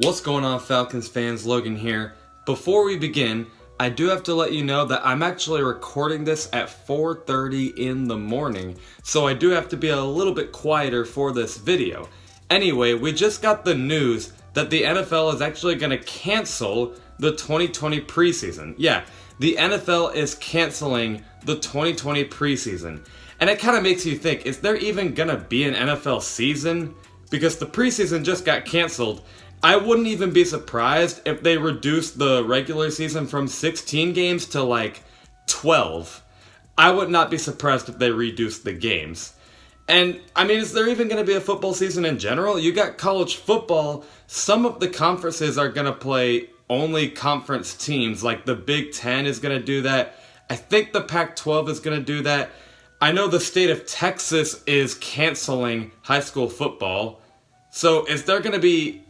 What's going on, Falcons fans? Logan here. Before we begin, I do have to let you know that I'm actually recording this at 4:30 in the morning, so I do have to be a little bit quieter for this video. Anyway, we just got the news that the NFL is actually going to cancel the 2020 preseason. Yeah, the NFL is canceling the 2020 preseason. And it kind of makes you think, is there even going to be an NFL season? Because the preseason just got canceled. I wouldn't even be surprised if they reduced the regular season from 16 games to like 12. I would not be surprised if they reduced the games. And, I mean, is there even going to be a football season in general? You got college football. Some of the conferences are going to play only conference teams. Like the Big Ten is going to do that. I think the Pac-12 is going to do that. I know the state of Texas is canceling high school football. So is there going to be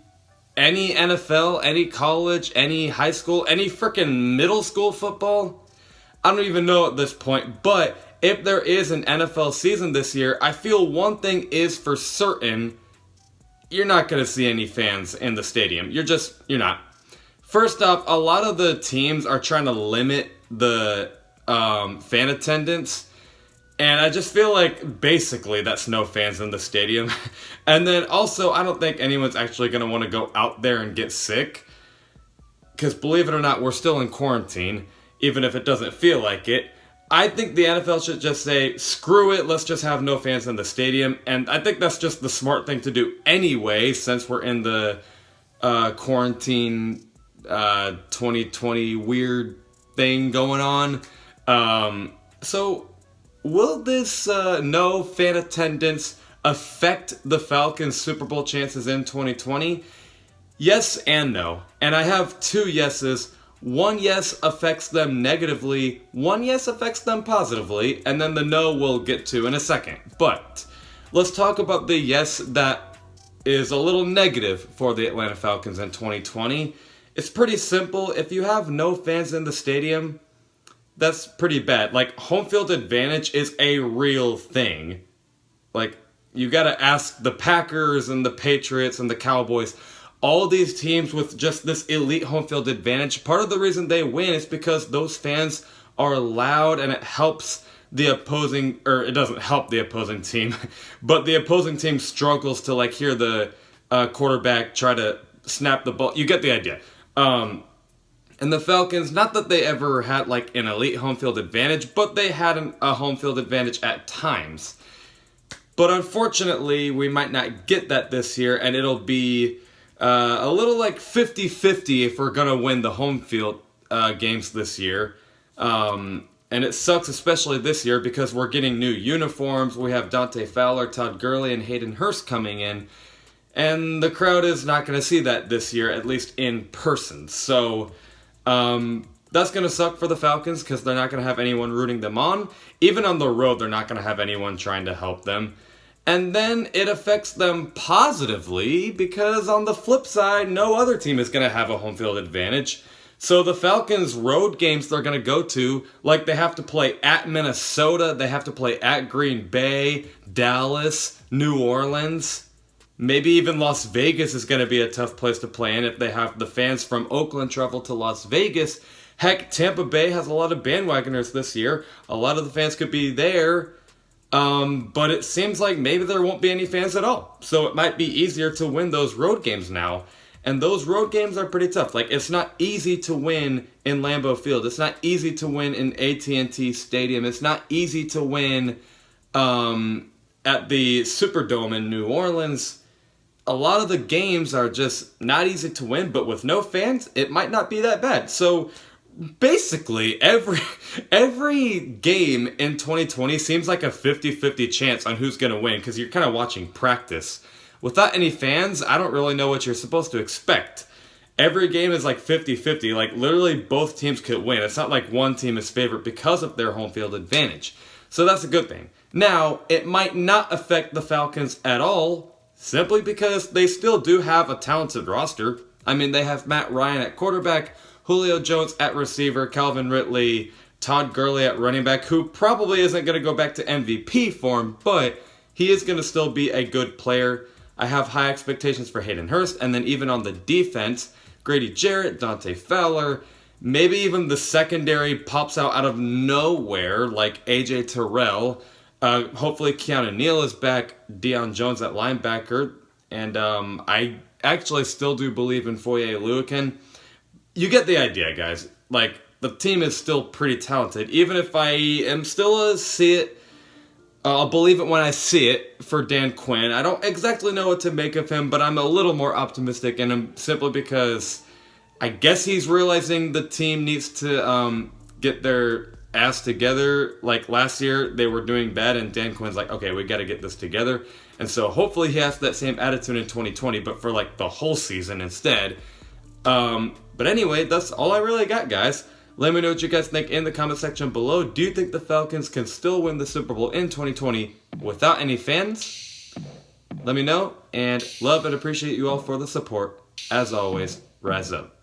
any NFL, any college, any high school, any freaking middle school football? I don't even know at this point. But if there is an NFL season this year, I feel one thing is for certain. You're not going to see any fans in the stadium. You're not. First off, a lot of the teams are trying to limit the fan attendance. And I just feel like basically that's no fans in the stadium. And then also, I don't think anyone's actually going to want to go out there and get sick. Because believe it or not, we're still in quarantine, even if it doesn't feel like it. I think the NFL should just say, screw it, let's just have no fans in the stadium. And I think that's just the smart thing to do anyway, since we're in the quarantine 2020 weird thing going on. So will this no fan attendance affect the Falcons' Super Bowl chances in 2020? Yes and no. And I have two yeses. One yes affects them negatively, one yes affects them positively, and then the no we'll get to in a second. But let's talk about the yes that is a little negative for the Atlanta Falcons in 2020. It's pretty simple. If you have no fans in the stadium, that's pretty bad. Like, home field advantage is a real thing. Like, you gotta ask the Packers and the Patriots and the Cowboys. All these teams with just this elite home field advantage, part of the reason they win is because those fans are loud and it helps the opposing, or it doesn't help the opposing team, but the opposing team struggles to like hear the quarterback try to snap the ball. You get the idea. And the Falcons, not that they ever had like an elite home field advantage, but they had a home field advantage at times. But unfortunately, we might not get that this year, and it'll be a little like 50-50 if we're going to win the home field games this year. And it sucks especially this year because we're getting new uniforms. We have Dante Fowler, Todd Gurley, and Hayden Hurst coming in. And the crowd is not going to see that this year, at least in person. So that's going to suck for the Falcons because they're not going to have anyone rooting them on. Even on the road, they're not going to have anyone trying to help them. And then it affects them positively because on the flip side, no other team is going to have a home field advantage. So the Falcons' road games they're going to go to, like they have to play at Minnesota, they have to play at Green Bay, Dallas, New Orleans. Maybe even Las Vegas is going to be a tough place to play in if they have the fans from Oakland travel to Las Vegas. Heck, Tampa Bay has a lot of bandwagoners this year. A lot of the fans could be there. But it seems like maybe there won't be any fans at all. So it might be easier to win those road games now. And those road games are pretty tough. Like, it's not easy to win in Lambeau Field. It's not easy to win in AT&T Stadium. It's not easy to win at the Superdome in New Orleans. A lot of the games are just not easy to win, but with no fans, it might not be that bad. So basically, every game in 2020 seems like a 50-50 chance on who's going to win because you're kind of watching practice. Without any fans, I don't really know what you're supposed to expect. Every game is like 50-50. Like, literally both teams could win. It's not like one team is favored because of their home field advantage. So that's a good thing. Now, it might not affect the Falcons at all, simply because they still do have a talented roster. I mean, they have Matt Ryan at quarterback, Julio Jones at receiver, Calvin Ridley, Todd Gurley at running back, who probably isn't going to go back to MVP form, but he is going to still be a good player. I have high expectations for Hayden Hurst. And then even on the defense, Grady Jarrett, Dante Fowler, maybe even the secondary pops out of nowhere like A.J. Terrell. Hopefully Keanu Neal is back, Deion Jones at linebacker. And I actually still do believe in Foye Oluokun. You get the idea, guys. Like, the team is still pretty talented. Even if I am still I'll believe it when I see it for Dan Quinn. I don't exactly know what to make of him, but I'm a little more optimistic in him simply because I guess he's realizing the team needs to get their ass together. Like last year, they were doing bad, and Dan Quinn's like, okay, we got to get this together. And so hopefully he has that same attitude in 2020, but for like the whole season instead. But anyway, that's all I really got, guys. Let me know what you guys think in the comment section below. Do you think the Falcons can still win the Super Bowl in 2020 without any fans? Let me know, and love and appreciate you all for the support. As always, rise up.